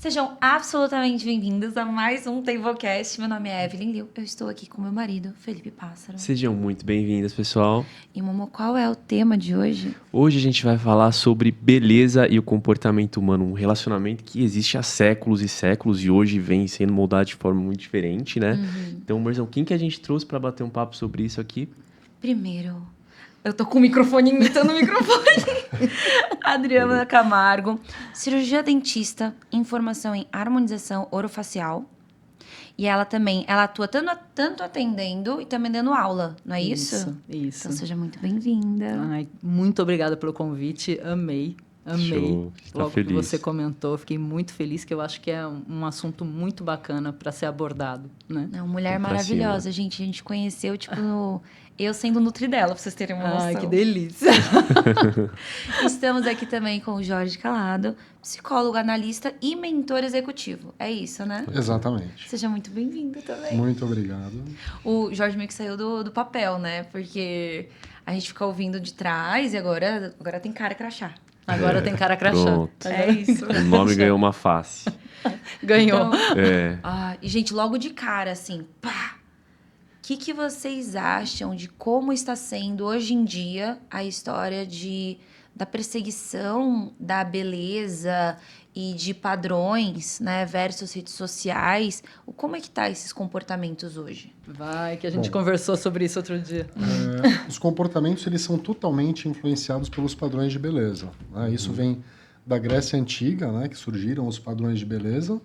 Sejam absolutamente bem-vindos a mais um Tablecast. Meu nome é Evelyn Liu, eu estou aqui com meu marido, Felipe Pássaro. Sejam muito bem-vindas, pessoal. E, Momo, qual é o tema de hoje? Hoje a gente vai falar sobre beleza e o comportamento humano, um relacionamento que existe há séculos e séculos e hoje vem sendo moldado de forma muito diferente, né? Então, Morzão, quem que a gente trouxe para bater um papo sobre isso aqui? Primeiro, eu tô com o microfone imitando o microfone. Adriana Camargo, cirurgia dentista, formação em harmonização orofacial. E ela também, ela atua tanto atendendo e também dando aula, não é isso? Isso. Então seja muito bem-vinda. Ai, muito obrigada pelo convite, amei. Show. Tá Logo feliz. que você comentou, fiquei muito feliz, que eu acho que é um assunto muito bacana para ser abordado, né? Não, mulher Vamos pra maravilhosa, gente. A gente conheceu, tipo, eu sendo nutri dela, pra vocês terem uma noção. Ai, que delícia! Estamos aqui também com o Jorge Calado, psicólogo, analista e mentor executivo. É isso, né? Exatamente. Seja muito bem-vindo também. Muito obrigado. O Jorge meio que saiu do papel, né? Porque a gente fica ouvindo de trás e agora tem cara crachá. Agora tem cara crachá. Pronto. É isso. O nome ganhou uma face. Ganhou. Então, É. e, gente, logo de cara, assim, pá! O que vocês acham de como está sendo hoje em dia a história da perseguição da beleza e de padrões, né, versus redes sociais? Como é que tá esses comportamentos hoje? Vai, que a gente conversou sobre isso outro dia. Os comportamentos eles são totalmente influenciados pelos padrões de beleza, né? Isso vem da Grécia Antiga, né, que surgiram os padrões de beleza.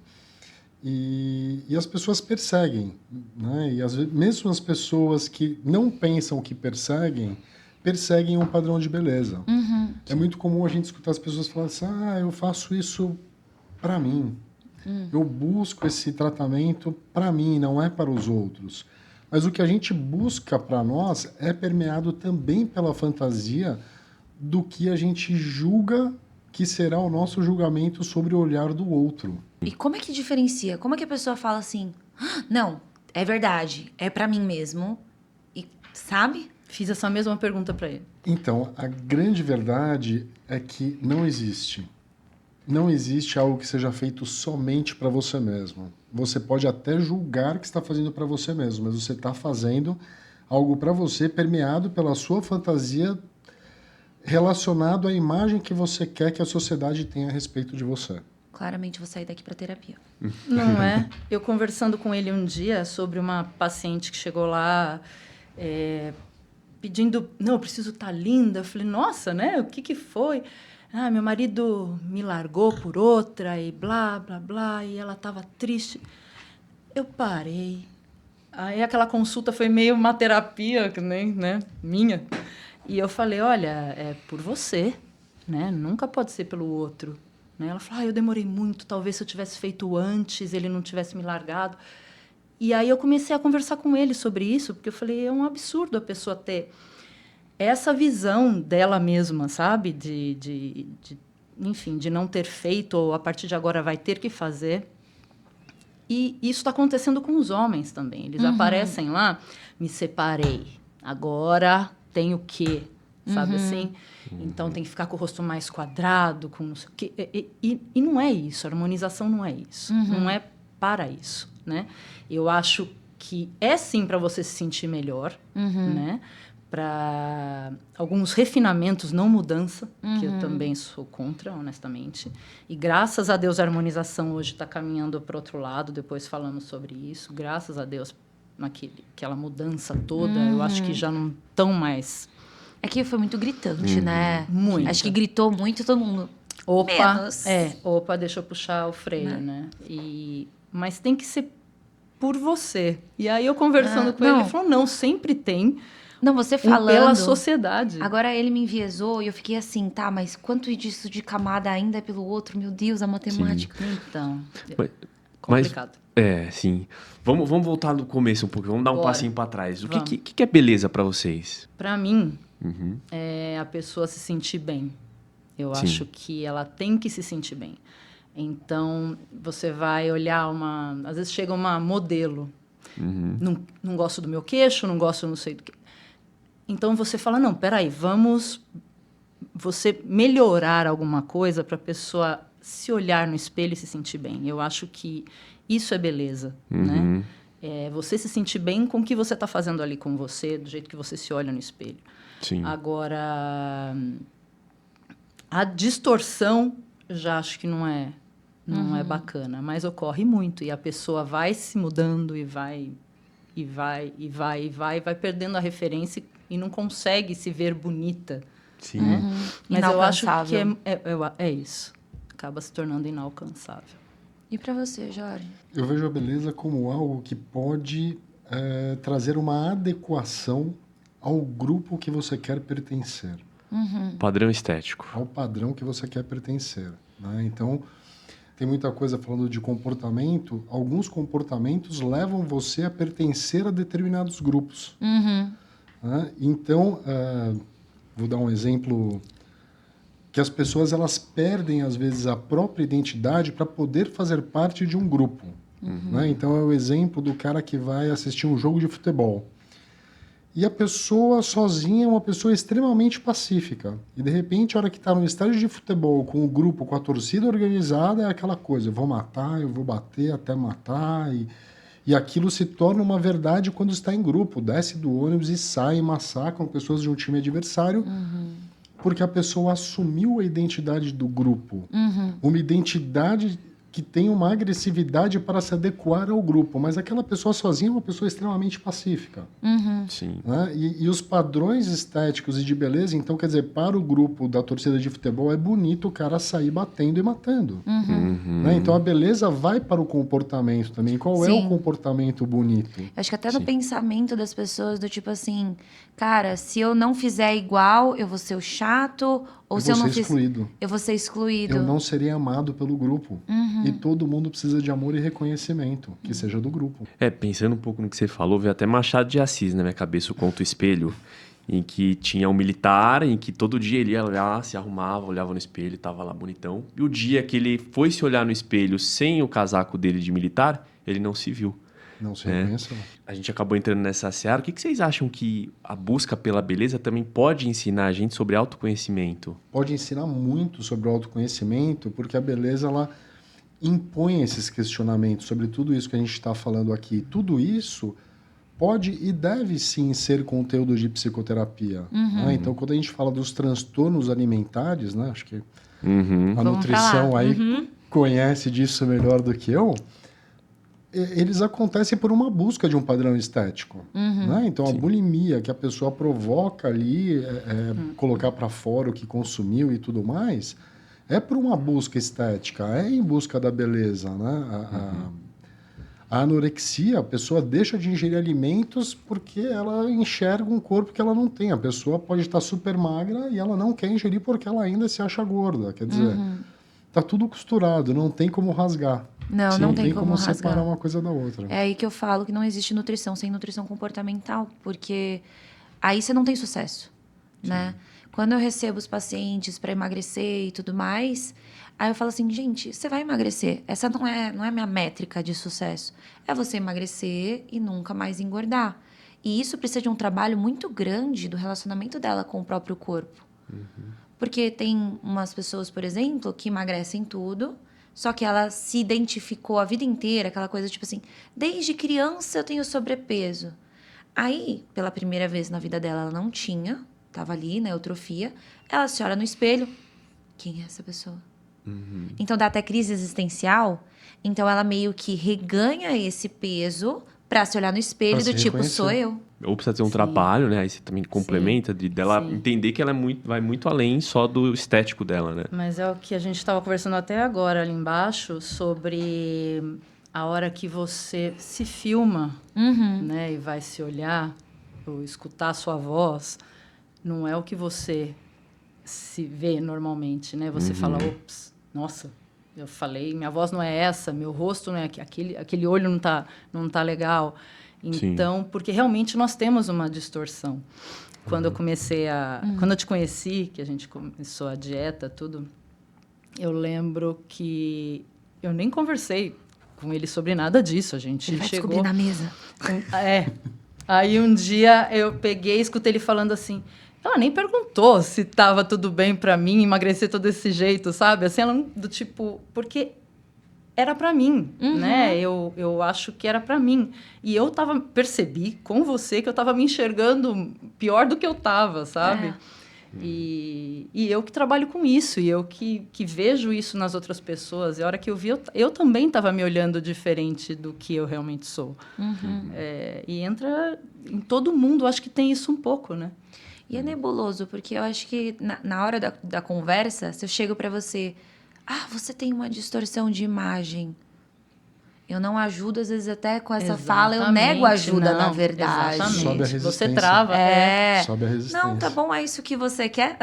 E as pessoas perseguem, né? E às vezes, mesmo as pessoas que não pensam que perseguem um padrão de beleza. É muito comum a gente escutar as pessoas falarem assim, eu faço isso para mim. Eu busco esse tratamento para mim, não é para os outros. Mas o que a gente busca para nós é permeado também pela fantasia do que a gente julga que será o nosso julgamento sobre o olhar do outro. E como é que diferencia? Como é que a pessoa fala assim, não, é verdade, é pra mim mesmo, e sabe? Fiz essa mesma pergunta para ele. Então, a grande verdade é que não existe. Não existe algo que seja feito somente para você mesmo. Você pode até julgar que está fazendo para você mesmo, mas você está fazendo algo para você permeado pela sua fantasia relacionado à imagem que você quer que a sociedade tenha a respeito de você. Claramente vou sair daqui pra terapia. Não é? Eu conversando com ele um dia sobre uma paciente que chegou lá pedindo, não, eu preciso estar linda. Eu falei, nossa, né? O que foi? Meu marido me largou por outra e blá, blá, blá, e ela estava triste. Eu parei. Aí aquela consulta foi meio uma terapia, que nem, né, minha. E eu falei, olha, é por você, né? Nunca pode ser pelo outro. Né? Ela falou, eu demorei muito, talvez se eu tivesse feito antes, ele não tivesse me largado. E aí eu comecei a conversar com ele sobre isso, porque eu falei, é um absurdo a pessoa ter essa visão dela mesma, sabe? Enfim, de não ter feito, ou a partir de agora vai ter que fazer. E isso está acontecendo com os homens também. Eles aparecem lá, me separei, agora tenho o quê? Sabe assim? Então tem que ficar com o rosto mais quadrado, com não sei o quê. E não é isso, a harmonização não é isso. Não é para isso, né? Eu acho que é sim para você se sentir melhor, né? Para alguns refinamentos, não mudança, que eu também sou contra, honestamente. E graças a Deus a harmonização hoje está caminhando para o outro lado, depois falamos sobre isso. Graças a Deus, aquela mudança toda, eu acho que já não estão mais... É que foi muito gritante, né? Muito. Acho que gritou muito todo mundo. Opa, Menos. deixa eu puxar o freio, né? Mas tem que ser por você. E aí eu conversando com ele falou, não, sempre tem. Não, você falando... Pela sociedade. Agora ele me enviesou e eu fiquei assim, tá, mas quanto disso de camada ainda é pelo outro? Meu Deus, a matemática. Sim. Então, complicado. Sim. Vamos voltar do começo um pouco, vamos dar um passinho para trás. O que é beleza para vocês? Para mim, é a pessoa se sentir bem. Eu acho que ela tem que se sentir bem. Então, você vai olhar às vezes chega uma modelo, não gosto do meu queixo, não gosto não sei do que. Então, você fala, não, peraí, vamos você melhorar alguma coisa para a pessoa se olhar no espelho e se sentir bem. Eu acho que isso é beleza, né? É você se sentir bem com o que você está fazendo ali com você, do jeito que você se olha no espelho. Sim. Agora, a distorção, eu já acho que não é bacana, mas ocorre muito. E a pessoa vai se mudando e vai perdendo a referência e não consegue se ver bonita. Sim. Né? Mas eu acho que Inalcançável. é isso. Acaba se tornando inalcançável. E pra você, Jorge? Eu vejo a beleza como algo que pode trazer uma adequação ao grupo que você quer pertencer, Padrão estético. ao padrão que você quer pertencer, né? Então, tem muita coisa falando de comportamento. Alguns comportamentos levam você a pertencer a determinados grupos. Né? Então, vou dar um exemplo que as pessoas elas perdem às vezes a própria identidade para poder fazer parte de um grupo. Né? Então, é o exemplo do cara que vai assistir um jogo de futebol. E a pessoa sozinha é uma pessoa extremamente pacífica. E, de repente, a hora que está no estádio de futebol, com o grupo, com a torcida organizada, é aquela coisa, eu vou matar, eu vou bater até matar. E aquilo se torna uma verdade quando está em grupo. Desce do ônibus e sai e massacram pessoas de um time adversário, porque a pessoa assumiu a identidade do grupo. Uma identidade que tem uma agressividade para se adequar ao grupo, mas aquela pessoa sozinha é uma pessoa extremamente pacífica. Sim. Né? E os padrões estéticos e de beleza, então, quer dizer, para o grupo da torcida de futebol é bonito o cara sair batendo e matando. Né? Então, a beleza vai para o comportamento também. Qual é Sim. o comportamento bonito? Acho que até no pensamento das pessoas, do tipo assim, cara, se eu não fizer igual, eu vou ser o chato, ou se eu não ser excluído. eu vou ser excluído. Eu não serei amado pelo grupo. E todo mundo precisa de amor e reconhecimento, que seja do grupo. Pensando um pouco no que você falou, veio até Machado de Assis na minha cabeça, o Conto Espelho, em que tinha um militar, em que todo dia ele ia lá, se arrumava, olhava no espelho, tava lá bonitão. E o dia que ele foi se olhar no espelho sem o casaco dele de militar, ele não se viu. Não se reconheceu. A gente acabou entrando nessa seara. O que vocês acham que a busca pela beleza também pode ensinar a gente sobre autoconhecimento? Pode ensinar muito sobre o autoconhecimento, porque a beleza, ela impõe esses questionamentos sobre tudo isso que a gente está falando aqui. Tudo isso pode e deve sim ser conteúdo de psicoterapia. Né? Então, quando a gente fala dos transtornos alimentares, né? Acho que a Vamos nutrição pra lá. aí conhece disso melhor do que eu. Eles acontecem por uma busca de um padrão estético. Né? Então, a bulimia que a pessoa provoca ali, colocar para fora o que consumiu e tudo mais, é por uma busca estética, é em busca da beleza. Né? A anorexia, a pessoa deixa de ingerir alimentos porque ela enxerga um corpo que ela não tem. A pessoa pode estar super magra e ela não quer ingerir porque ela ainda se acha gorda. Quer dizer, tá tudo costurado, não tem como rasgar. Não, não tem como rasgar. Separar uma coisa da outra. É aí que eu falo que não existe nutrição sem nutrição comportamental, porque aí você não tem sucesso, né? Quando eu recebo os pacientes para emagrecer e tudo mais, aí eu falo assim, gente, você vai emagrecer. Essa não é minha métrica de sucesso. É você emagrecer e nunca mais engordar. E isso precisa de um trabalho muito grande do relacionamento dela com o próprio corpo. Porque tem umas pessoas, por exemplo, que emagrecem tudo, só que ela se identificou a vida inteira, aquela coisa tipo assim, desde criança eu tenho sobrepeso. Aí, pela primeira vez na vida dela, ela não tinha, tava ali na eutrofia, ela se olha no espelho, quem é essa pessoa? Então dá até crise existencial, então ela meio que reganha esse peso pra se olhar no espelho Pra do se tipo, reconhecer. sou eu. Ou precisa ter um trabalho, né? Aí você também complementa dela Sim. entender que ela vai muito além só do estético dela, né? Mas é o que a gente estava conversando até agora ali embaixo sobre a hora que você se filma, né, e vai se olhar ou escutar a sua voz, não é o que você se vê normalmente, né? Você fala, ops, nossa, eu falei, minha voz não é essa, meu rosto não é aquele olho não tá legal. Então, porque realmente nós temos uma distorção. Quando eu comecei quando eu te conheci, que a gente começou a dieta, tudo, eu lembro que eu nem conversei com ele sobre nada disso. A gente Ele vai chegou descobrir na mesa. Aí um dia eu peguei e escutei ele falando assim, Ela nem perguntou se estava tudo bem para mim emagrecer todo desse jeito, sabe? Assim, ela do tipo... Porque era para mim, né? Eu acho que era para mim. E eu percebi com você que eu estava me enxergando pior do que eu estava, sabe? E eu que trabalho com isso, e eu que vejo isso nas outras pessoas. E a hora que eu vi, eu também estava me olhando diferente do que eu realmente sou. E entra em todo mundo, acho que tem isso um pouco, né? E é nebuloso, porque eu acho que na hora da conversa, se eu chego para você... você tem uma distorção de imagem. Eu não ajudo, às vezes, até com essa fala, eu nego a ajuda, na verdade. Exatamente. Sobe a resistência. Você trava. Sobe a resistência. Não, tá bom, é isso que você quer?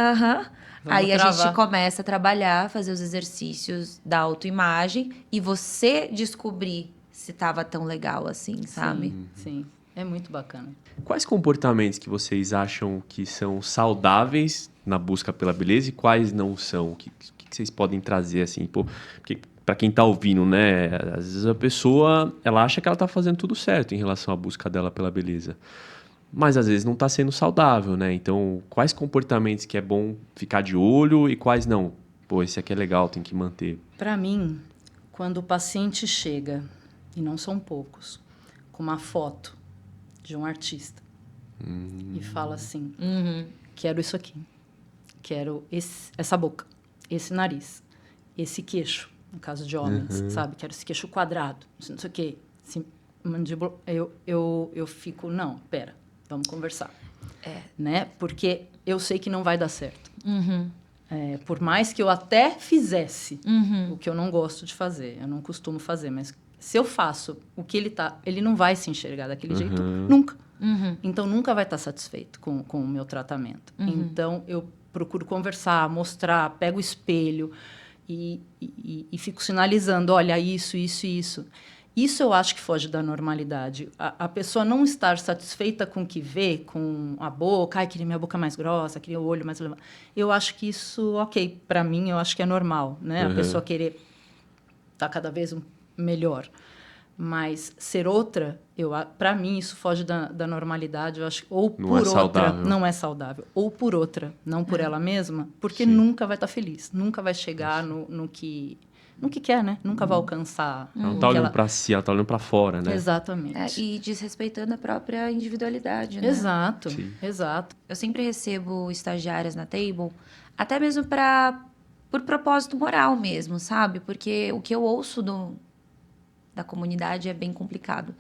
Aí a gente começa a trabalhar, fazer os exercícios da autoimagem e você descobrir se tava tão legal assim, sabe? Sim. É muito bacana. Quais comportamentos que vocês acham que são saudáveis na busca pela beleza e quais não são? O que vocês podem trazer, assim? Porque para quem tá ouvindo, né? Às vezes a pessoa, ela acha que ela tá fazendo tudo certo em relação à busca dela pela beleza. Mas às vezes não tá sendo saudável, né? Então, quais comportamentos que é bom ficar de olho e quais não? Esse aqui é legal, tem que manter. Para mim, quando o paciente chega, e não são poucos, com uma foto de um artista e fala assim, quero isso aqui, quero essa boca, esse nariz, esse queixo, no caso de homens, sabe? Quero esse queixo quadrado, não sei o quê, esse mandíbula. Eu fico, não, pera, vamos conversar. Né? Porque eu sei que não vai dar certo. Por mais que eu até fizesse o que eu não gosto de fazer, eu não costumo fazer, mas se eu faço o que ele não vai se enxergar daquele jeito, nunca. Então, nunca vai estar satisfeito com o meu tratamento. Então, eu procuro conversar, mostrar, pego o espelho e fico sinalizando, olha, isso, isso e isso. Isso eu acho que foge da normalidade. A pessoa não estar satisfeita com o que vê, com a boca, queria minha boca mais grossa, queria o olho mais elevado. Eu acho que isso, ok, para mim, eu acho que é normal, né? A pessoa querer estar cada vez melhor. Mas ser outra, para mim, isso foge da normalidade. Eu acho, ou não por é outra, saudável. não é saudável. Ou por outra, não por ela mesma, porque nunca vai estar feliz. Nunca vai chegar no que quer, né? Nunca vai alcançar. Ela não tá olhando pra si, ela tá olhando pra fora, né? Exatamente. E desrespeitando a própria individualidade, né? Exato, Sim. exato. Eu sempre recebo estagiárias na Table, até mesmo por propósito moral mesmo, sabe? Porque o que eu ouço da comunidade é bem complicado.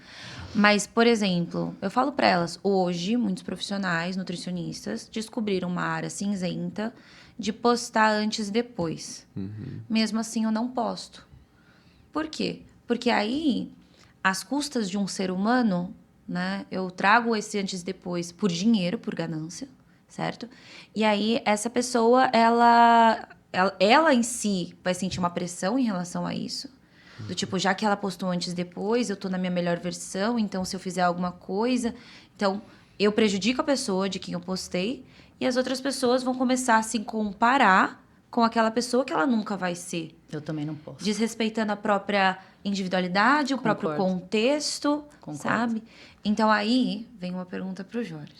Mas, por exemplo, eu falo para elas, hoje, muitos profissionais, nutricionistas, descobriram uma área cinzenta de postar antes e depois. Mesmo assim, eu não posto. Por quê? Porque aí, às custas de um ser humano, né, eu trago esse antes e depois por dinheiro, por ganância, certo? E aí, essa pessoa, ela em si vai sentir uma pressão em relação a isso. Do tipo, já que ela postou antes e depois, eu tô na minha melhor versão, então se eu fizer alguma coisa... Então, eu prejudico a pessoa de quem eu postei e as outras pessoas vão começar a se comparar com aquela pessoa que ela nunca vai ser. Eu também não posso. Desrespeitando a própria individualidade, o próprio contexto, sabe? Então, aí vem uma pergunta pro Jorge.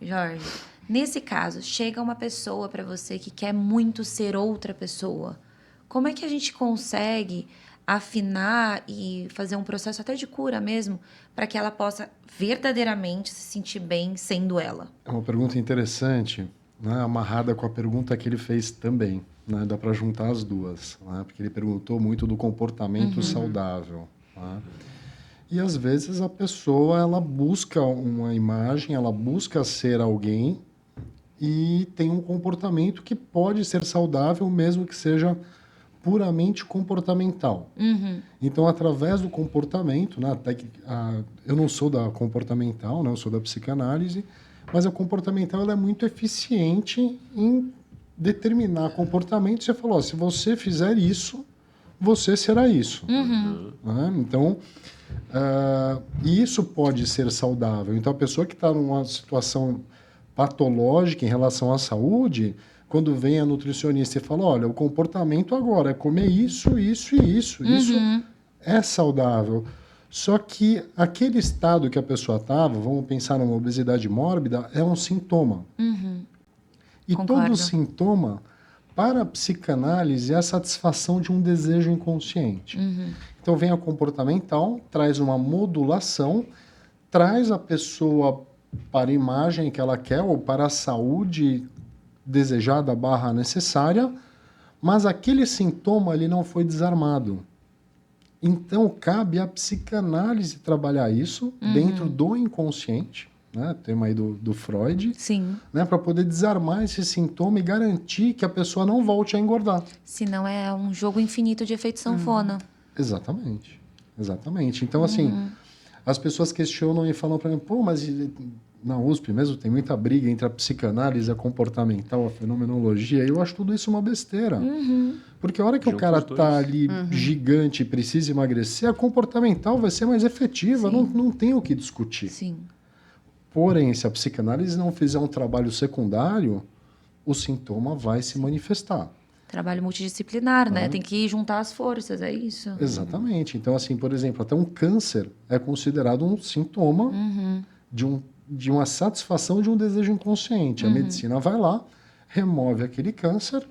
Jorge, nesse caso, chega uma pessoa para você que quer muito ser outra pessoa. Como é que a gente consegue afinar e fazer um processo até de cura mesmo, para que ela possa verdadeiramente se sentir bem sendo ela? É uma pergunta interessante, né? Amarrada com a pergunta que ele fez também. Né? Dá para juntar as duas, né? Porque ele perguntou muito do comportamento saudável. Né? E às vezes a pessoa ela busca uma imagem, ela busca ser alguém e tem um comportamento que pode ser saudável, mesmo que seja puramente comportamental. Então, através do comportamento, né, eu não sou da comportamental, né, eu sou da psicanálise, mas a comportamental ela é muito eficiente em determinar comportamento. Você falou, se você fizer isso, você será isso. Né? Então, isso pode ser saudável. Então, a pessoa que está numa situação patológica em relação à saúde, quando vem a nutricionista e fala, olha, o comportamento agora é comer isso, isso e isso. Isso é saudável. Só que aquele estado que a pessoa estava, vamos pensar numa obesidade mórbida, é um sintoma. E Concordo. todo sintoma, para a psicanálise, é a satisfação de um desejo inconsciente. Então vem a comportamental, traz uma modulação, traz a pessoa para a imagem que ela quer ou para a saúde desejada / necessária, mas aquele sintoma ele não foi desarmado. Então cabe à psicanálise trabalhar isso dentro do inconsciente, né? Tema aí do Freud, Sim. né? Para poder desarmar esse sintoma e garantir que a pessoa não volte a engordar. Senão é um jogo infinito de efeito sanfona. Exatamente. Exatamente. Então, assim, as pessoas questionam e falam para mim, pô, mas na USP mesmo tem muita briga entre a psicanálise, a comportamental, a fenomenologia, e eu acho tudo isso uma besteira. Porque a hora que Junta o cara os dois. tá ali gigante e precisa emagrecer, a comportamental vai ser mais efetiva, não tem o que discutir. Sim. Porém, se a psicanálise não fizer um trabalho secundário, o sintoma vai se manifestar. Trabalho multidisciplinar, né? Tem que juntar as forças, é isso? Exatamente. Então, assim, por exemplo, até um câncer é considerado um sintoma de uma satisfação de um desejo inconsciente. A medicina vai lá, remove aquele câncer.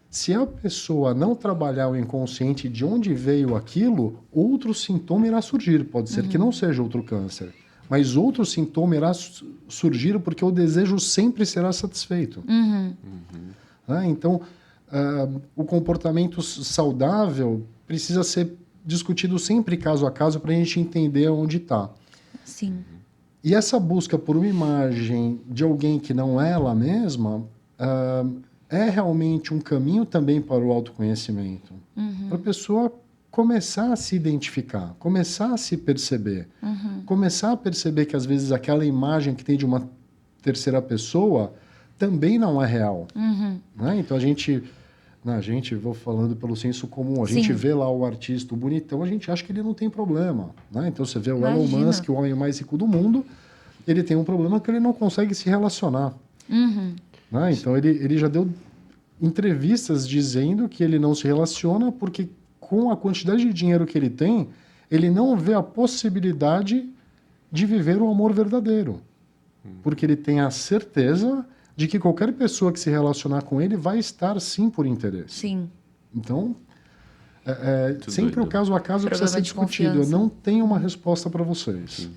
Se a pessoa não trabalhar o inconsciente de onde veio aquilo, outro sintoma irá surgir. Pode ser que não seja outro câncer, mas outro sintoma irá surgir porque o desejo sempre será satisfeito. Né? Então, o comportamento saudável precisa ser discutido sempre caso a caso para a gente entender onde está. Sim. E essa busca por uma imagem de alguém que não é ela mesma é realmente um caminho também para o autoconhecimento. Para a pessoa começar a se identificar, começar a se perceber, começar a perceber que às vezes aquela imagem que tem de uma terceira pessoa também não é real. Né? Então vou falando pelo senso comum, a gente vê lá o artista, o bonitão, a gente acha que ele não tem problema. Né? Então você vê o Elon Musk, o homem mais rico do mundo, ele tem um problema que ele não consegue se relacionar. Né? Então ele já deu entrevistas dizendo que ele não se relaciona porque com a quantidade de dinheiro que ele tem, ele não vê a possibilidade de viver o amor verdadeiro. Porque ele tem a certeza de que qualquer pessoa que se relacionar com ele vai estar sim por interesse. Sim. Então, sempre doido. o caso a caso precisa ser Problema de discutido. Eu confiança. não tenho uma resposta para vocês.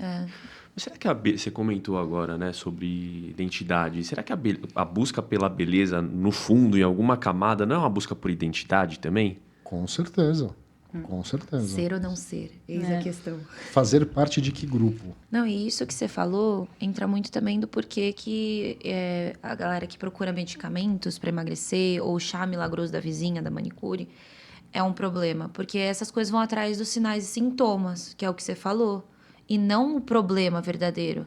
Mas será que você comentou agora, né, sobre identidade? Será que a busca pela beleza, no fundo, em alguma camada, não é uma busca por identidade também? Com certeza. Com certeza. Ser ou não ser, eis a questão. Fazer parte de que grupo? Não, e isso que você falou entra muito também do porquê que a galera que procura medicamentos para emagrecer ou chá milagroso da vizinha, da manicure, é um problema. Porque essas coisas vão atrás dos sinais e sintomas, que é o que você falou, e não o problema verdadeiro.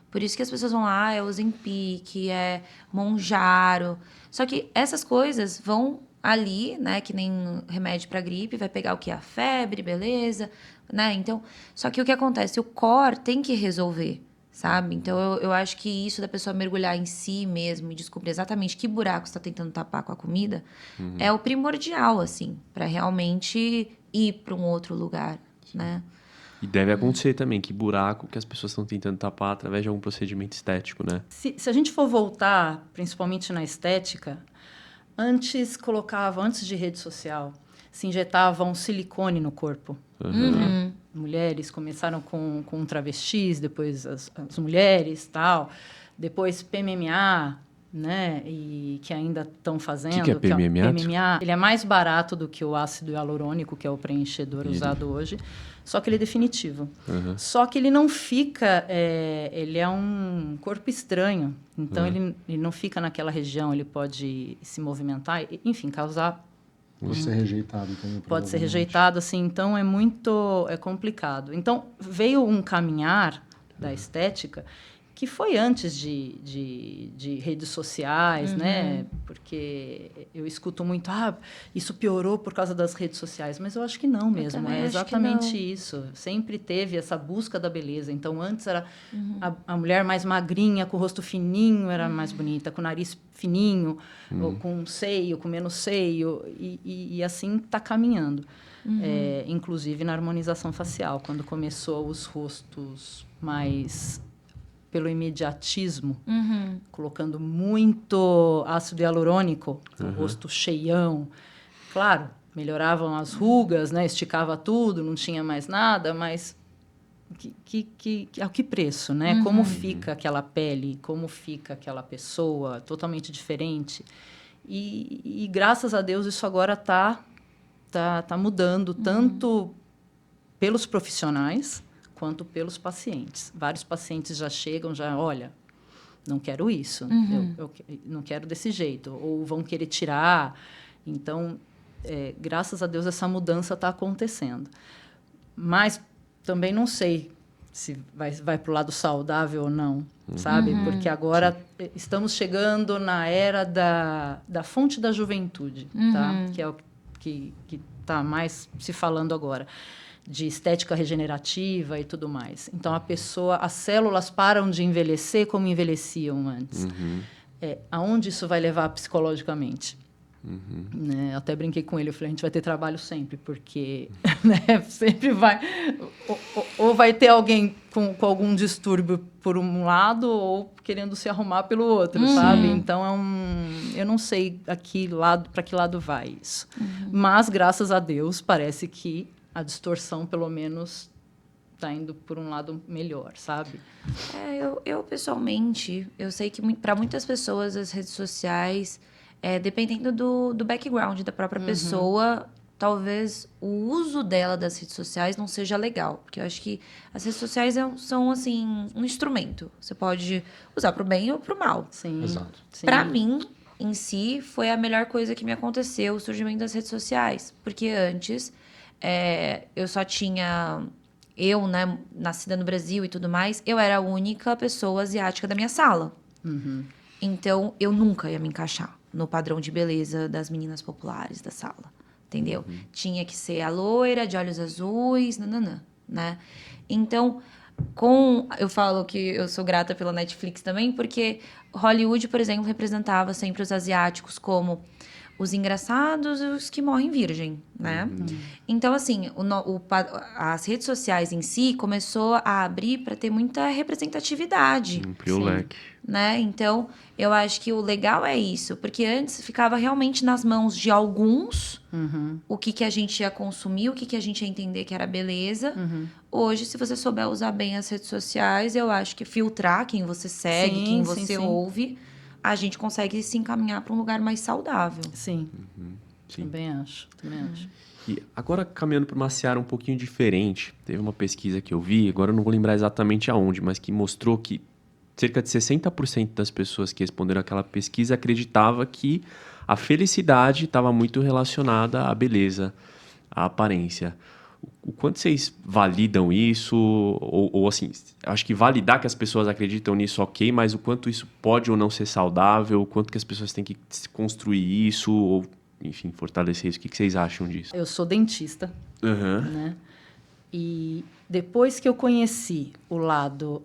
Por isso que as pessoas vão lá, é Ozempic, é Monjaro. Só que essas coisas vão ali, né, que nem remédio para gripe, vai pegar o que? A febre, beleza, né? Então, só que o que acontece? O core tem que resolver, sabe? Então, eu acho que isso da pessoa mergulhar em si mesmo e descobrir exatamente que buraco está tentando tapar com a comida é o primordial, assim, para realmente ir para um outro lugar, né? E deve acontecer também, que buraco que as pessoas estão tentando tapar através de algum procedimento estético, né? Se a gente for voltar, principalmente na estética, antes de rede social, se injetavam silicone no corpo. Mulheres começaram com travestis, depois as mulheres, tal. Depois PMMA, né? E que ainda estão fazendo. O que é PMMA? PMMA, ele é mais barato do que o ácido hialurônico, que é o preenchedor usado hoje. Só que ele é definitivo. Só que ele não fica... ele é um corpo estranho. Então, ele não fica naquela região. Ele pode se movimentar, enfim, causar... Pode ser rejeitado também. Pode ser rejeitado, assim. Então, é complicado. Então, veio um caminhar da estética que foi antes de redes sociais, né? Porque eu escuto muito, isso piorou por causa das redes sociais, mas eu acho que não mesmo, é exatamente isso. Sempre teve essa busca da beleza. Então, antes era a mulher mais magrinha, com o rosto fininho, era mais bonita, com o nariz fininho, ou com seio, com menos seio, e assim está caminhando. Inclusive na harmonização facial, quando começou os rostos mais pelo imediatismo, colocando muito ácido hialurônico, o rosto cheião. Claro, melhoravam as rugas, né? Esticava tudo, não tinha mais nada, mas a que preço, né? Como fica aquela pele, como fica aquela pessoa, totalmente diferente. E graças a Deus isso agora tá mudando, tanto pelos profissionais quanto pelos pacientes. Vários pacientes já chegam, olha, não quero isso, eu não quero desse jeito, ou vão querer tirar. Então, graças a Deus, essa mudança está acontecendo. Mas também não sei se vai para o lado saudável ou não, sabe? Porque agora estamos chegando na era da fonte da juventude, tá? Que é o que está mais se falando agora, de estética regenerativa e tudo mais. Então, as células param de envelhecer como envelheciam antes. Aonde isso vai levar psicologicamente? Né? Eu até brinquei com ele, eu falei, a gente vai ter trabalho sempre, porque né, sempre vai... Ou vai ter alguém com algum distúrbio por um lado, ou querendo se arrumar pelo outro, sabe? Então, eu não sei para que lado vai isso. Mas, graças a Deus, parece que a distorção, pelo menos, está indo por um lado melhor, sabe? Eu pessoalmente, eu sei que para muitas pessoas as redes sociais, dependendo do background da própria pessoa, talvez o uso dela das redes sociais não seja legal. Porque eu acho que as redes sociais são, assim, um instrumento. Você pode usar para o bem ou para o mal. Sim. Exato. Para mim, em si, foi a melhor coisa que me aconteceu, o surgimento das redes sociais. Porque antes... eu só tinha... Eu, né, nascida no Brasil e tudo mais, eu era a única pessoa asiática da minha sala. Então, eu nunca ia me encaixar no padrão de beleza das meninas populares da sala. Entendeu? Tinha que ser a loira, de olhos azuis, nananã, né? Então, eu falo que eu sou grata pela Netflix também, porque Hollywood, por exemplo, representava sempre os asiáticos como... os engraçados e os que morrem virgem, né? Então, assim, as redes sociais em si começou a abrir para ter muita representatividade. Ampliou o leque. Né? Então, eu acho que o legal é isso. Porque antes ficava realmente nas mãos de alguns o que a gente ia consumir, o que a gente ia entender que era beleza. Hoje, se você souber usar bem as redes sociais, eu acho que filtrar quem você segue, quem você ouve... a gente consegue se encaminhar para um lugar mais saudável. Sim. Sim. Também acho. E agora, caminhando para uma seara um pouquinho diferente, teve uma pesquisa que eu vi, agora eu não vou lembrar exatamente aonde, mas que mostrou que cerca de 60% das pessoas que responderam àquela pesquisa acreditava que a felicidade estava muito relacionada à beleza, à aparência. O quanto vocês validam isso? Ou assim, acho que validar que as pessoas acreditam nisso, ok, mas o quanto isso pode ou não ser saudável, o quanto que as pessoas têm que construir isso, ou, enfim, fortalecer isso. O que vocês acham disso? Eu sou dentista, né? E depois que eu conheci o lado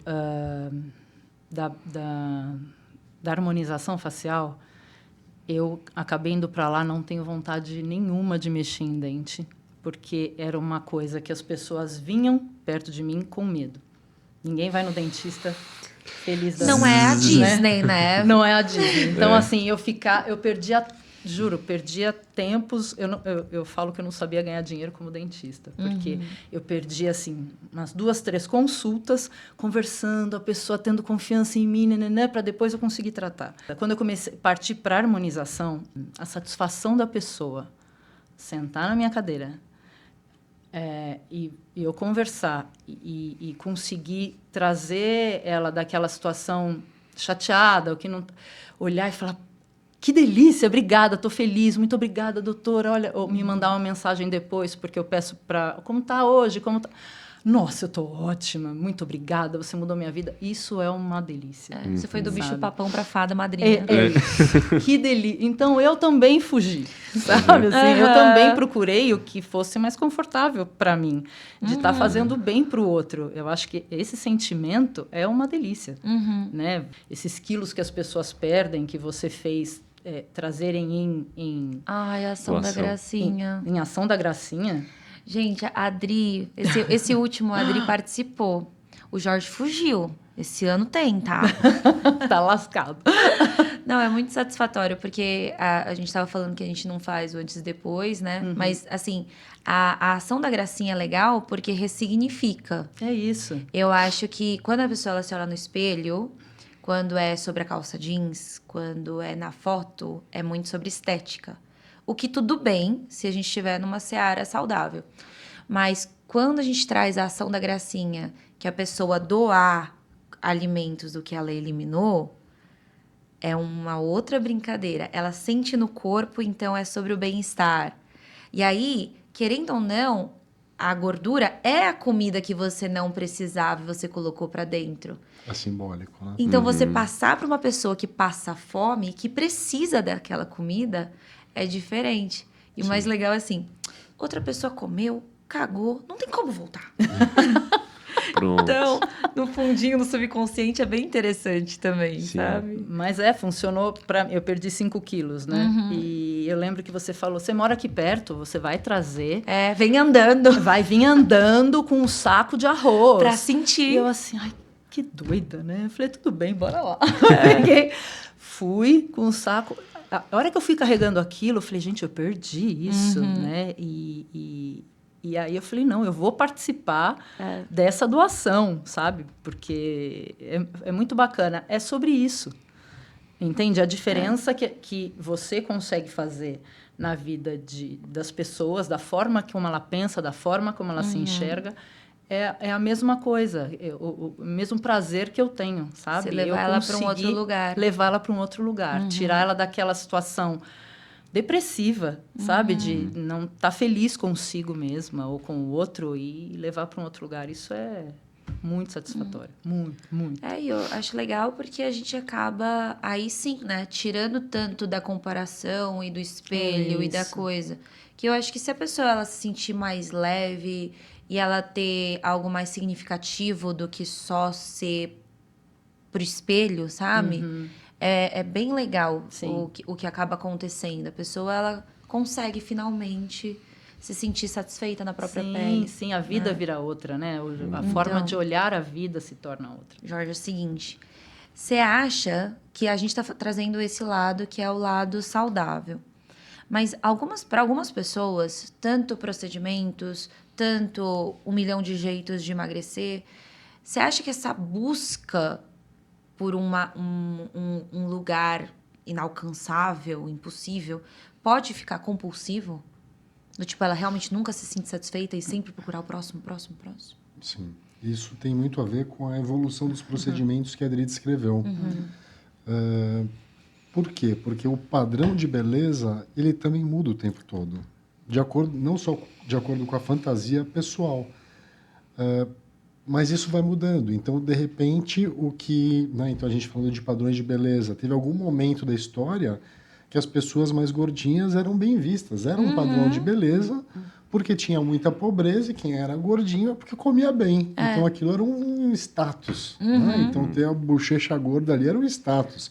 da harmonização facial, eu acabei indo para lá, não tenho vontade nenhuma de mexer em dente, porque era uma coisa que as pessoas vinham perto de mim com medo. Ninguém vai no dentista feliz da vida. Não é a Disney, né? Não é a Disney. Então, assim, eu perdia, juro, perdia tempos. Eu falo que eu não sabia ganhar dinheiro como dentista, porque eu perdia, assim, umas 2, 3 consultas, conversando, a pessoa tendo confiança em mim, para depois eu conseguir tratar. Quando eu comecei a partir para a harmonização, a satisfação da pessoa sentar na minha cadeira, e eu conversar e conseguir trazer ela daquela situação chateada, ou que não, olhar e falar, que delícia, obrigada, estou feliz, muito obrigada, doutora, olha, ou me mandar uma mensagem depois, porque eu peço para, como está hoje, como tá? nossa, eu tô ótima, muito obrigada, você mudou minha vida. Isso é uma delícia. Você foi do bicho Sabe? papão pra fada madrinha. Que delícia. Então, eu também fugi, sabe? Assim, eu também procurei o que fosse mais confortável para mim, de estar fazendo bem para o outro. Eu acho que esse sentimento é uma delícia, né? Esses quilos que as pessoas perdem, que você fez trazerem Ai, a ação da gracinha. em ação da gracinha. Gente, a Adri, esse último a Adri participou. O Jorge fugiu. Esse ano tem, tá? Tá lascado. Não, é muito satisfatório, porque a gente estava falando que a gente não faz o antes e depois, né? Mas, assim, a ação da gracinha é legal porque ressignifica. É isso. Eu acho que quando a pessoa ela se olha no espelho, quando é sobre a calça jeans, quando é na foto, é muito sobre estética. O que tudo bem se a gente estiver numa seara saudável. Mas quando a gente traz a ação da gracinha, que a pessoa doar alimentos do que ela eliminou, é uma outra brincadeira. Ela sente no corpo, então é sobre o bem-estar. E aí, querendo ou não, a gordura é a comida que você não precisava e você colocou pra dentro. É simbólico, né? Então, você passar para uma pessoa que passa fome, que precisa daquela comida, é diferente. E o mais legal é assim, outra pessoa comeu, cagou, não tem como voltar. Pronto. Então, no fundinho, no subconsciente, é bem interessante também, Sim. sabe? Mas funcionou para eu perdi 5 quilos, né? E eu lembro que você falou, você mora aqui perto, você vai trazer, Vem andando vai vir andando com um saco de arroz. pra E sentir. eu assim, ai, que doida, né? Eu falei, tudo bem, bora lá. Peguei, fui com o saco. A hora que eu fui carregando aquilo, eu falei, gente, eu perdi isso, né? E aí eu falei, não, eu vou participar dessa doação, sabe? Porque é muito bacana. É sobre isso, entende? A diferença que você consegue fazer na vida das pessoas, da forma como ela pensa, da forma como ela se enxerga, é a mesma coisa, o mesmo prazer que eu tenho, sabe? Você levar ela para um outro lugar. Levar ela para um outro lugar, tirar ela daquela situação depressiva, sabe? De não estar feliz consigo mesma ou com o outro e levar para um outro lugar. Isso é muito satisfatório. Muito, muito. E eu acho legal porque a gente acaba, aí sim, né? Tirando tanto da comparação e do espelho e da Isso. coisa. Que eu acho que se a pessoa ela se sentir mais leve e ela ter algo mais significativo do que só ser pro espelho, sabe? É bem legal Sim. o que acaba acontecendo. A pessoa, ela consegue finalmente se sentir satisfeita na própria pele. Sim, a vida vira outra, né? A forma de olhar a vida se torna outra. Jorge, é o seguinte, você acha que a gente está trazendo esse lado que é o lado saudável, mas para algumas pessoas, tanto procedimentos, tanto 1 milhão de jeitos de emagrecer, você acha que essa busca por um lugar inalcançável, impossível, pode ficar compulsivo? Do tipo, ela realmente nunca se sente satisfeita e sempre procurar o próximo? Sim. Isso tem muito a ver com a evolução dos procedimentos que a Adri descreveu. Por quê? Porque o padrão de beleza, ele também muda o tempo todo. Não só de acordo com a fantasia pessoal, mas isso vai mudando. Então, de repente, então a gente falando de padrões de beleza, teve algum momento da história que as pessoas mais gordinhas eram bem vistas. Era um padrão de beleza, porque tinha muita pobreza, e quem era gordinho é porque comia bem. Então, aquilo era um status. Né? Então, ter a bochecha gorda ali era um status.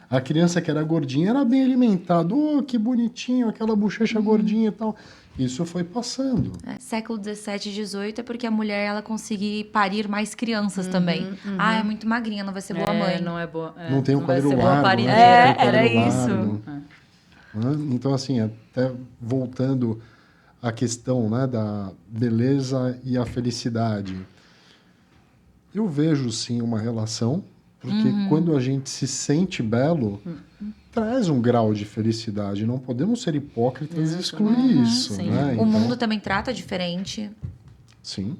A criança que era gordinha era bem alimentada. Oh, que bonitinho, aquela bochecha gordinha e tal. Isso foi passando. Século XVII e XVIII é porque a mulher ela conseguia parir mais crianças também. É muito magrinha, não vai ser boa mãe. Não é boa. Não tem um vai quadril ser boa largo. parideira. Né? Não tem um era quadril isso. largo. Né? Então, assim, até voltando à questão, né, da beleza e a felicidade, eu vejo, sim, uma relação, porque quando a gente se sente belo, traz um grau de felicidade. Não podemos ser hipócritas e excluir isso. Sim. Né? O Então, mundo também trata diferente. sim,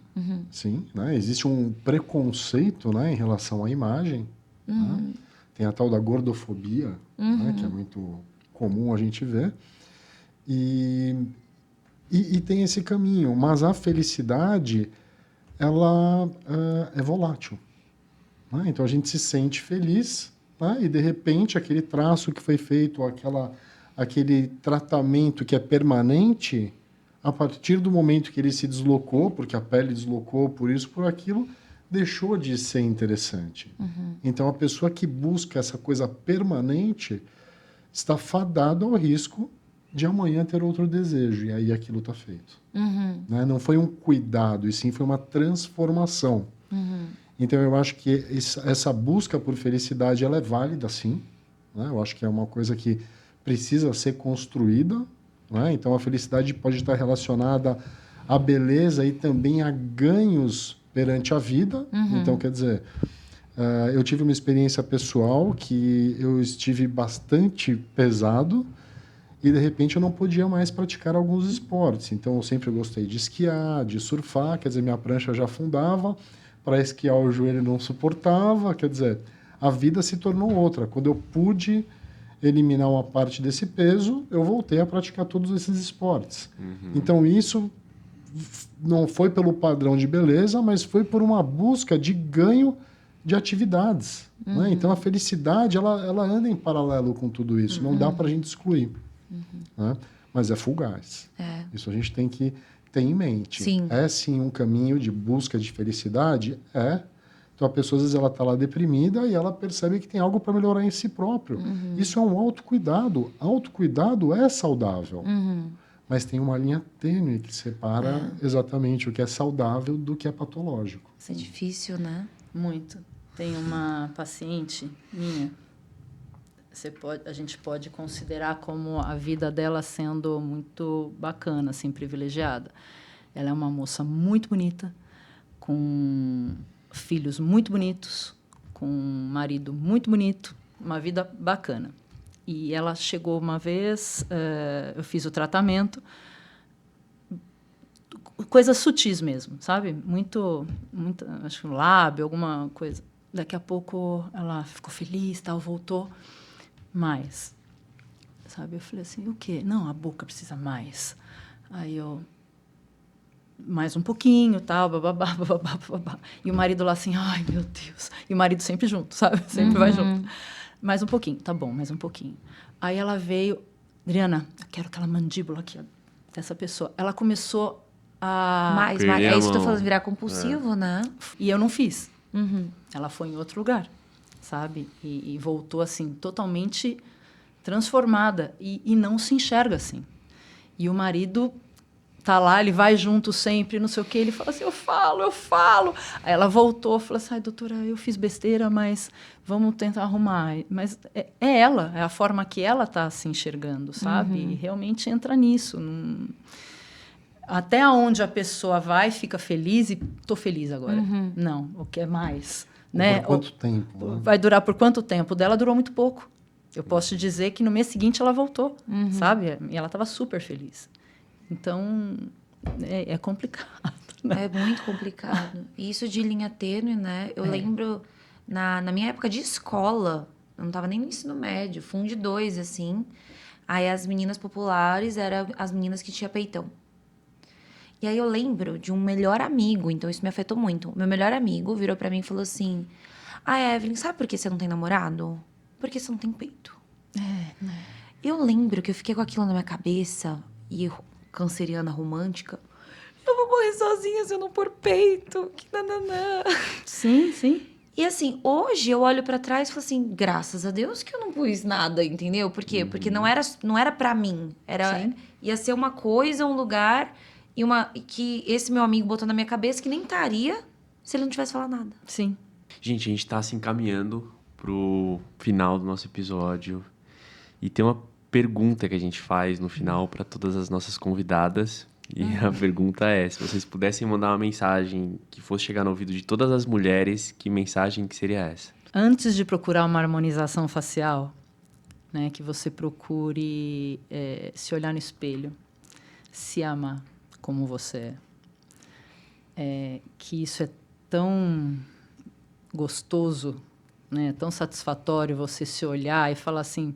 sim. Né? Existe um preconceito, né, em relação à imagem. Né? Tem a tal da gordofobia, né, que é muito comum a gente ver. E tem esse caminho. Mas a felicidade, ela é volátil. Né? Então, a gente se sente feliz, né? E, de repente, aquele traço que foi feito, aquele tratamento que é permanente, a partir do momento que ele se deslocou, porque a pele deslocou por isso, por aquilo, deixou de ser interessante. Então, a pessoa que busca essa coisa permanente está fadada ao risco de amanhã ter outro desejo, e aí aquilo está feito. Né? Não foi um cuidado, e sim foi uma transformação. Então, eu acho que essa busca por felicidade ela é válida, sim. Né? Eu acho que é uma coisa que precisa ser construída. Né? Então, a felicidade pode estar relacionada à beleza e também a ganhos perante a vida. Então, quer dizer, eu tive uma experiência pessoal que eu estive bastante pesado e, de repente, eu não podia mais praticar alguns esportes. Então, eu sempre gostei de esquiar, de surfar, quer dizer, minha prancha já afundava, para esquiar o joelho não suportava, quer dizer, a vida se tornou outra. Quando eu pude eliminar uma parte desse peso, eu voltei a praticar todos esses esportes. Então, isso não foi pelo padrão de beleza, mas foi por uma busca de ganho de atividades. Né? Então, a felicidade, ela anda em paralelo com tudo isso. Não dá para a gente excluir. Né? Mas é fugaz. Isso a gente tem que ter em mente. Sim. É, sim, um caminho de busca de felicidade? É. Então, a pessoa, às vezes, ela está lá deprimida e ela percebe que tem algo para melhorar em si próprio. Isso é um autocuidado. Autocuidado é saudável. Mas tem uma linha tênue que separa exatamente o que é saudável do que é patológico. Isso é difícil, né? Muito. Tem uma paciente minha, a gente pode considerar como a vida dela sendo muito bacana, assim, privilegiada. Ela é uma moça muito bonita, com filhos muito bonitos, com um marido muito bonito, uma vida bacana. E ela chegou uma vez, eu fiz o tratamento, coisas sutis mesmo, sabe? Muito, acho que um lábio, alguma coisa. Daqui a pouco ela ficou feliz, tal, voltou mais, sabe? Eu falei assim, o quê? Não, a boca precisa mais. Aí eu, mais um pouquinho, tal, bababá, bababá, bababá. E o marido lá assim, ai, meu Deus. E o marido sempre junto, sabe? Sempre vai junto. Mais um pouquinho, tá bom, mais um pouquinho. Aí ela veio, Adriana, eu quero aquela mandíbula aqui, ó, dessa pessoa. Ela começou a... Mais. É isso que eu tô falando, virar compulsivo, né? E eu não fiz. Ela foi em outro lugar, sabe? E voltou, assim, totalmente transformada. E não se enxerga assim. E o marido tá lá, ele vai junto sempre, não sei o quê. Ele fala assim, eu falo. Aí ela voltou, falou assim, ai, doutora, eu fiz besteira, mas vamos tentar arrumar. Mas é ela, é a forma que ela tá se enxergando, sabe? E realmente entra nisso. Até onde a pessoa vai, fica feliz e tô feliz agora. Não, o que é mais? Né? Por quanto tempo? Né? Vai durar por quanto tempo? O dela durou muito pouco. Eu posso te dizer que no mês seguinte ela voltou, sabe? E ela estava super feliz. Então, é complicado. Né? É muito complicado. E isso de linha tênue, né? Eu lembro, na minha época de escola, eu não estava nem no ensino médio, Fundo 2, assim. Aí as meninas populares eram as meninas que tinham peitão. E aí eu lembro de um melhor amigo, então isso me afetou muito. Meu melhor amigo virou pra mim e falou assim, Evelyn, sabe por que você não tem namorado? Porque você não tem peito. Né? Eu lembro que eu fiquei com aquilo na minha cabeça, e canceriana romântica, eu vou morrer sozinha se eu não pôr peito, que nananã. Sim, sim. E assim, hoje eu olho pra trás e falo assim, graças a Deus que eu não pus nada, entendeu? Por quê? Porque não era pra mim, ia ser uma coisa, um lugar... E que esse meu amigo botou na minha cabeça que nem estaria se ele não tivesse falado nada. Sim. Gente, a gente tá se encaminhando pro final do nosso episódio. E tem uma pergunta que a gente faz no final para todas as nossas convidadas. E a pergunta é, se vocês pudessem mandar uma mensagem que fosse chegar no ouvido de todas as mulheres, que mensagem que seria essa? Antes de procurar uma harmonização facial, né, que você procure se olhar no espelho, se amar como você é. Que isso é tão gostoso, né? Tão satisfatório você se olhar e falar assim,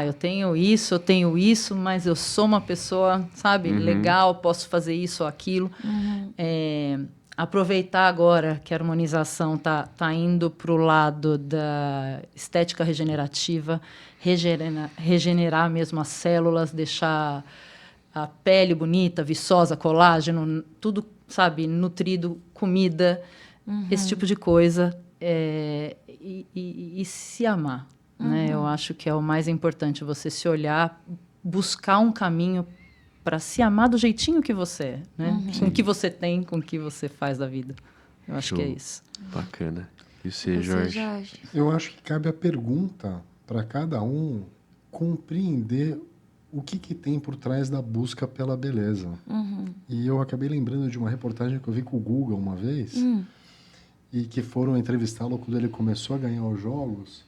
eu tenho isso, mas eu sou uma pessoa, sabe, legal, posso fazer isso ou aquilo. aproveitar agora que a harmonização tá indo para o lado da estética regenerativa, regenerar mesmo as células, deixar a pele bonita, viçosa, colágeno, tudo, sabe, nutrido, comida, esse tipo de coisa, e se amar, né? Eu acho que é o mais importante, você se olhar, buscar um caminho para se amar do jeitinho que você é, né? Com o que você tem, com o que você faz da vida. Eu acho que é isso. Bacana. E você, Jorge? Eu acho que cabe a pergunta para cada um compreender o que tem por trás da busca pela beleza. E eu acabei lembrando de uma reportagem que eu vi com o Guga uma vez, e que foram entrevistá-lo quando ele começou a ganhar os jogos.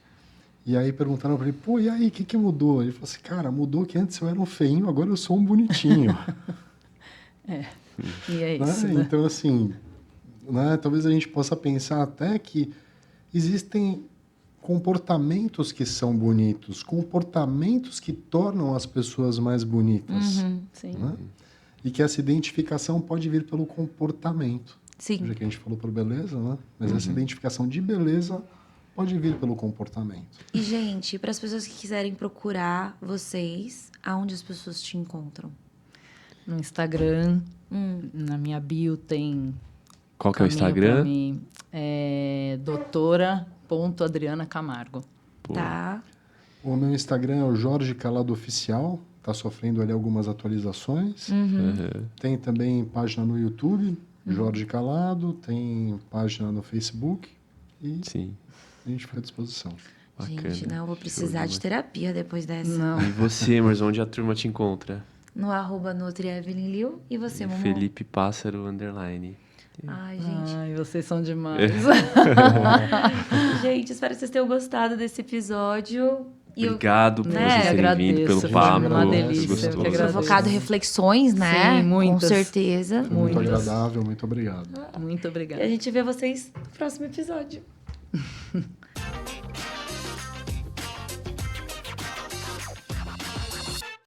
E aí perguntaram para ele, pô, e aí, o que mudou? Ele falou assim, cara, mudou que antes eu era um feinho, agora eu sou um bonitinho. E é isso, né? Então, assim, né, talvez a gente possa pensar até que existem comportamentos que são bonitos, comportamentos que tornam as pessoas mais bonitas. Sim. Né? E que essa identificação pode vir pelo comportamento. Sim. Já que a gente falou por beleza, né? Mas essa identificação de beleza pode vir pelo comportamento. E, gente, para as pessoas que quiserem procurar vocês, aonde as pessoas te encontram? No Instagram, na minha bio tem... Qual que é o Instagram? É doutora.Adriana Camargo. Pô. Tá. O meu Instagram é o Jorge Calado Oficial. Está sofrendo ali algumas atualizações. Tem também página no YouTube, Jorge Calado. Tem página no Facebook. E Sim. a gente fica à disposição. Bacana. Gente, não, eu vou precisar Show de demais. terapia depois dessa. Não. E você, mas onde a turma te encontra? No @NutriEvelynLiu. E você, Momô? Felipe Pássaro, _. Ai, gente. Ai, vocês são demais. Gente, espero que vocês tenham gostado desse episódio. E Obrigado por né, vocês terem agradeço, vindo, pelo foi papo. uma delícia, Gostoso. eu que agradeço. provocado reflexões, né? Sim, muitas. Com certeza. Foi muito Muitas. agradável, muito obrigado. Muito E obrigada. a gente vê vocês no próximo episódio.